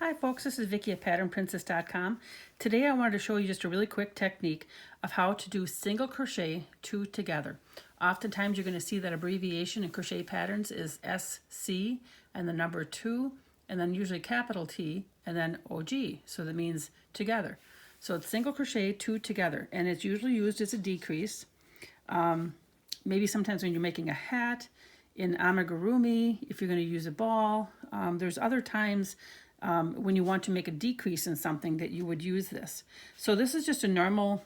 Hi folks, this is Vicky at patternprincess.com. Today I wanted to show you just a really quick technique of how to do single crochet two together. Oftentimes you're going to see that abbreviation in crochet patterns is SC and the number 2 and then usually capital T and then OG, so that means together. So it's single crochet two together, and it's usually used as a decrease. Maybe sometimes when you're making a hat, in amigurumi, if you're going to use a ball. There's other times when you want to make a decrease in something that you would use this. So this is just a normal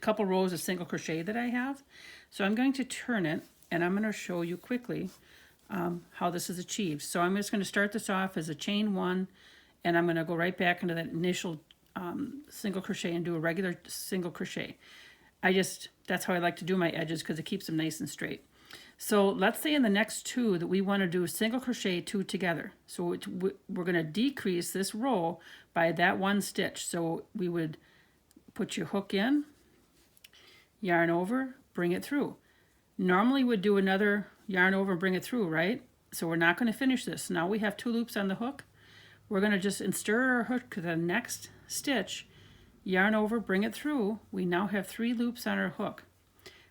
couple rows of single crochet that I have. So I'm going to turn it and I'm going to show you quickly how this is achieved. So I'm just going to start this off as a chain 1, and I'm going to go right back into that initial single crochet and do a regular single crochet. That's how I like to do my edges because it keeps them nice and straight. So let's say in the next 2 that we want to do single crochet 2 together. So we're going to decrease this row by that 1 stitch. So we would put your hook in, yarn over, bring it through. Normally we'd do another yarn over and bring it through, right? So we're not going to finish this. Now we have 2 loops on the hook. We're going to just insert our hook to the next stitch, yarn over, bring it through. We now have 3 loops on our hook.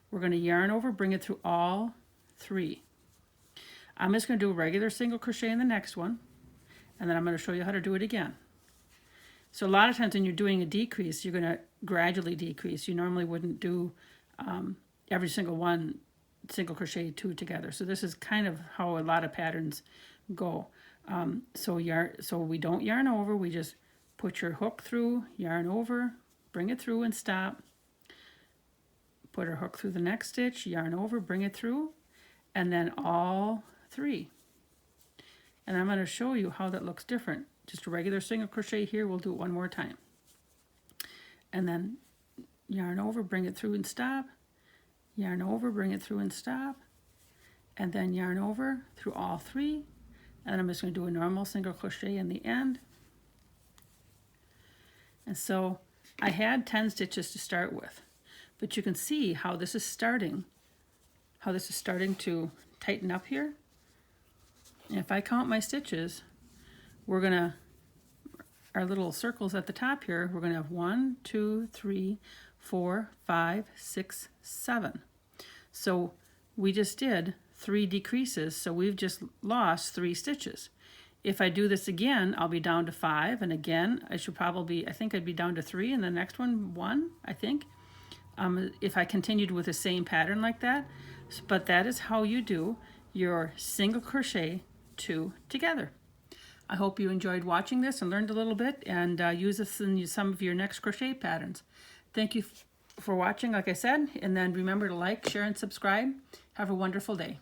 We're going to yarn over, bring it through all 3. I'm just going to do a regular single crochet in the next one, and then I'm going to show you how to do it again. So a lot of times when you're doing a decrease, you're going to gradually decrease. You normally wouldn't do every single one single crochet 2 together. So this is kind of how a lot of patterns go. So we don't yarn over, we just put your hook through, yarn over, bring it through and stop. Put our hook through the next stitch, yarn over, bring it through, and then all 3. And I'm going to show you how that looks different. Just a regular single crochet here. We'll do it one more time. And then yarn over, bring it through and stop. Yarn over, bring it through and stop. And then yarn over through all 3. And I'm just going to do a normal single crochet in the end. And so I had 10 stitches to start with. But you can see how this is starting to tighten up here. And if I count my stitches, our little circles at the top here, we're gonna have 1, 2, 3, 4, 5, 6, 7. So we just did 3 decreases, so we've just lost 3 stitches. If I do this again, I'll be down to 5, and again, I think I'd be down to 3, and the next one, 1, I think. If I continued with the same pattern like that. But that is how you do your single crochet 2 together. I hope you enjoyed watching this and learned a little bit, and use this in some of your next crochet patterns. Thank you for watching, like I said, and then remember to like, share, and subscribe. Have a wonderful day.